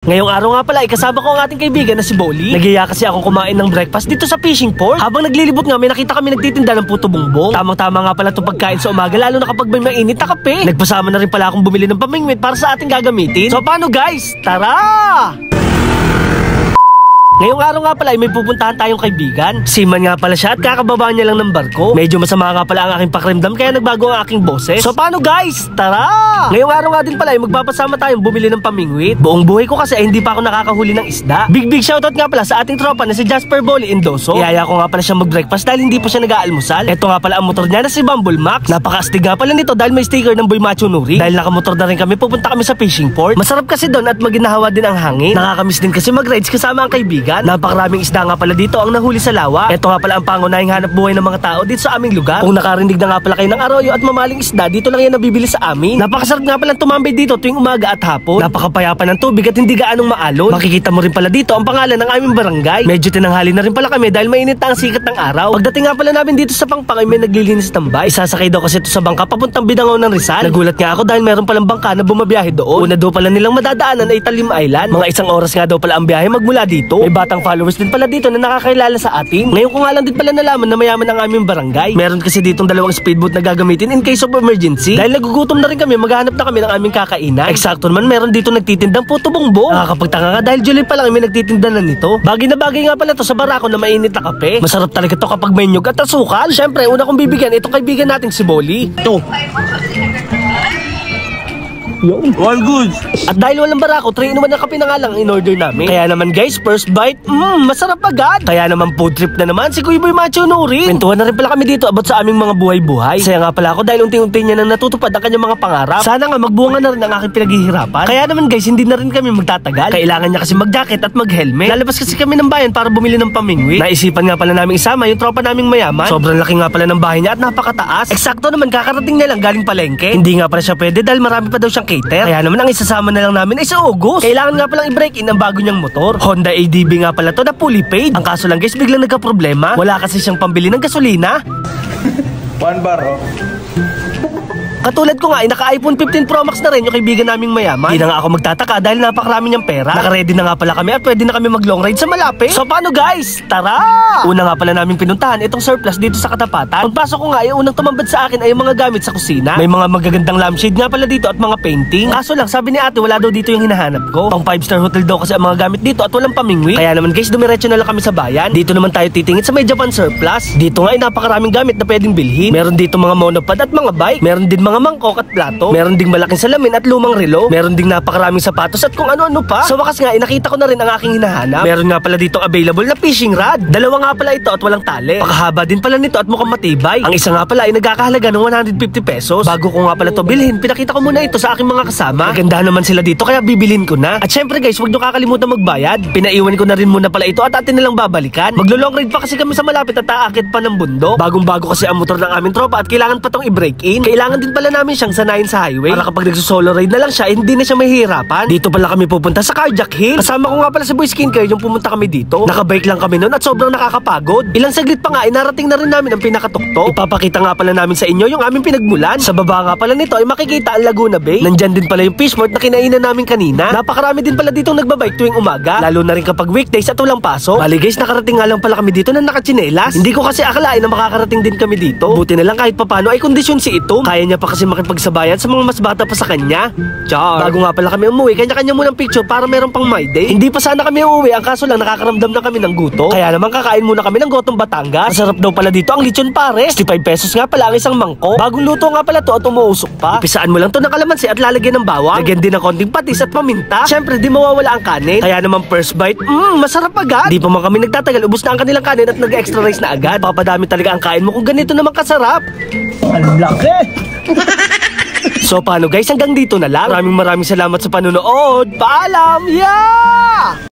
Ngayong araw nga pala, kasama ko ang ating kaibigan na si Bolly. Nagiya kasi ako kumain ng breakfast dito sa fishing port. Habang naglilibot nga, may nakita kami nagtitinda ng puto bumbong. Tamang-tama nga pala itong pagkain sa umaga, lalo na kapag may mainit na kape. Nagpasama na rin pala akong bumili ng pamingwit para sa ating gagamitin. So paano guys? Tara! Ngayong araw nga pala ay may pupuntahan tayong kaibigan. Seaman nga pala siya at kakababa niya lang ng barko. Medyo masama nga pala ang aking pakiramdam kaya nagbago ang aking boses. So paano guys? Tara! Ngayong araw nga din pala ay magpapasama tayong bumili ng pamingwit. Buong buhay ko kasi ay hindi pa ako nakakahuli ng isda. Big shoutout nga pala sa ating tropa na si Jasper Bolly Indoso. Iyaya ko nga pala siya mag-breakfast dahil hindi pa siya nag-aalmusal. Ito nga pala ang motor niya na si Bumble Max. Napaka-astig nga pala nito dahil may sticker ng Boy Macho Nuri. Dahil nakamotor na rin kami, pupunta kami sa fishing port. Masarap kasi doon at maginahawa din ang hangin. Nakakamiss din kasi mag-rides kasama ang kaibigan. Napakaraming isda nga pala dito ang nahuli sa lawa. Ito nga pala ang pangunahing hanap buhay ng mga tao dito sa aming lugar. Kung nakarinig na nga pala kayo ng arroyo at mamaling isda, dito lang yan nabibili sa amin. Napakasarap nga pala tumambay dito tuwing umaga at hapon. Napakapayapa ng tubig at hindi gaanong maalon. Makikita mo rin pala dito ang pangalan ng aming barangay. Medyo tinanghali na rin pala kami dahil mainit na ang sikat ng araw. Pagdating nga pala namin dito sa Pangpang ay may naglilinis tambay. Isasakay daw kasi ito sa bangka papuntang Bidangaw ng Rizal. Nagulat nga ako dahil meron palang bangka na bumabiyahe doon. Una daw pala nilang madadaanan ay Talim Island. Mga 1 oras nga daw pala ang biyahe magmula dito. May batang followers din pala dito na nakakilala sa atin. Ngayon ko nga lang din pala nalaman na mayaman ang aming barangay. Meron kasi ditong 2 speedboat na gagamitin in case of emergency. Dahil nagugutom na rin kami, maghanap na kami ng aming kakainan. Eksakto naman meron dito nagtitindang puto bongbong. Nakakapagtaka nga dahil July pa lang may nagtitinda na nito. Bagay na bagay nga pala to sa barako na mainit na kape. Masarap talaga to kapag may nyug at asukal. Syempre, una kong bibigyan itong kaibigan nating si Bolly. Ito. All good. At dahil walang barako, 3 in 1 na kape na nga lang in order namin. Kaya naman guys, first bite, masarap agad. Kaya naman food trip na naman si Kuya Boy Macho Nuri. Kwentuhan na rin pala kami dito about sa aming mga buhay-buhay. Saya nga pala ako dahil unti-unti niya nang natutupad ang kanyang mga pangarap. Sana nga magbunga na rin ang aking pinaghihirapan. Kaya naman guys, hindi na rin kami magtatagal. Kailangan niya kasi mag-jacket at mag-helmet. Lalabas kasi kami ng bayan para bumili ng pamingwit. Naisipan nga pala namin isama yung tropa naming mayaman. Sobrang laki nga pala ng bahay niya at napakataas. Eksakto naman kakarating niya lang galing palengke. Hindi nga pala siya pwede dahil marami pa daw siyang cater. Kaya naman ang isasama na lang namin ay sa August. Kailangan nga palang i-break in ang bago niyang motor. Honda ADB nga pala to na fully paid. Ang kaso lang guys, biglang nagka-problema. Wala kasi siyang pambili ng gasolina. 1 bar, oh. Katulad ko nga ay naka-iPhone 15 Pro Max na rin yung kaibigan naming mayaman. Hindi na nga ako magtataka dahil napakarami niyang pera. Naka-ready na nga pala kami at pwede na kami mag-long ride sa malapit. So paano guys? Tara! Una nga pala namin pinuntahan itong surplus dito sa katapatan. Pagpasok ko nga, yung unang tumambad sa akin ay yung mga gamit sa kusina. May mga magagandang lampshade nga pala dito at mga painting. Kaso lang, sabi ni ate wala daw dito yung hinahanap ko. Pang 5-star hotel daw kasi ang mga gamit dito at walang pamingwi. Kaya naman guys, dumiretso na lang kami sa bayan. Dito naman tayo titingin sa may Japan surplus. Dito nga ay napakaraming gamit na pwedeng bilhin. Meron dito mga monopod at mga bike. Meron din mga mangkok at plato. Meron ding malaking salamin at lumang relo. Meron ding napakaraming sapatos at kung ano-ano pa. Sa wakas nga, nakita ko na rin ang aking hinahanap. Meron nga pala dito available na fishing rod. 2 nga pala ito at walang tali. Pakahaba din pala nito at mukhang matibay. Ang isa nga pala ay nagkakahalaga ng 150 pesos. Bago ko nga pala to bilhin, pinakita ko muna ito sa aking mga kasama. Maganda naman sila dito kaya bibilin ko na. At syempre guys, huwag nyo kakalimutan magbayad. Pinaiwan ko na rin muna pala ito at atin nilang babalikan. Maglo-long ride pa kasi kami sa malapit at aakit pa ng bundok. Bagong-bago kasi ang motor ng aming tropa at kailangan pa tong i-break in. Kailangan din pala namin siyang sanayin sa highway. Para kapag nagsusolo ride na lang siya, hindi na siya mahihirapan. Dito pala kami pupunta sa Carjack Hill. Kasama ko nga pala si Boy Skincare yung pumunta kami dito. Nakabike lang kami noon at sobrang nakakapagod. Ilang saglit pa nga ay narating na rin namin ang pinakatuktok. Ipapakita nga pala namin sa inyo yung aming pinagmulan. Sa baba nga pala nito ay makikita ang Laguna Bay. Nandyan din pala yung fishport na kinainan namin kanina. Napakarami din pala ditong nagbabike tuwing umaga. Lalo na rin kapag weekdays at walang pasok. Bali guys, nakarating nga lang pala kami dito na nakatsinelas. Hindi ko kasi akalain na makakarating din kami dito. Buti na lang kahit papano ay kondisyon si Itom. Kaya niya pa kasi makipagsabayan sa mga mas bata pa sa kanya. Char. Bago nga pala kami umuwi, kanya-kanya munang picture para meron pang my day. Hindi pa sana kami uuwi, ang kaso lang nakakaramdam na kami ng gutom. Kaya naman kakain muna kami ng gotong Batangas. Masarap daw pala dito ang lechon pares. 65 pesos nga pala ang isang mangkok. Bagong luto nga pala to at umuusok pa. Ipisaan mo lang to ng kalamansi at lalagyan ng bawang. Lagyan din ng konting patis at paminta. Syempre di mawawala ang kanin. Kaya naman first bite, masarap agad. Di pa man kami nagtatagal, ubos na ang kanilang kanin at nag-extra rice na agad. Papadami talaga ang kain mo kung ganito naman kasarap. Ang laki! So paano guys, hanggang dito na lang. Maraming salamat sa panonood. Paalam! Yeah!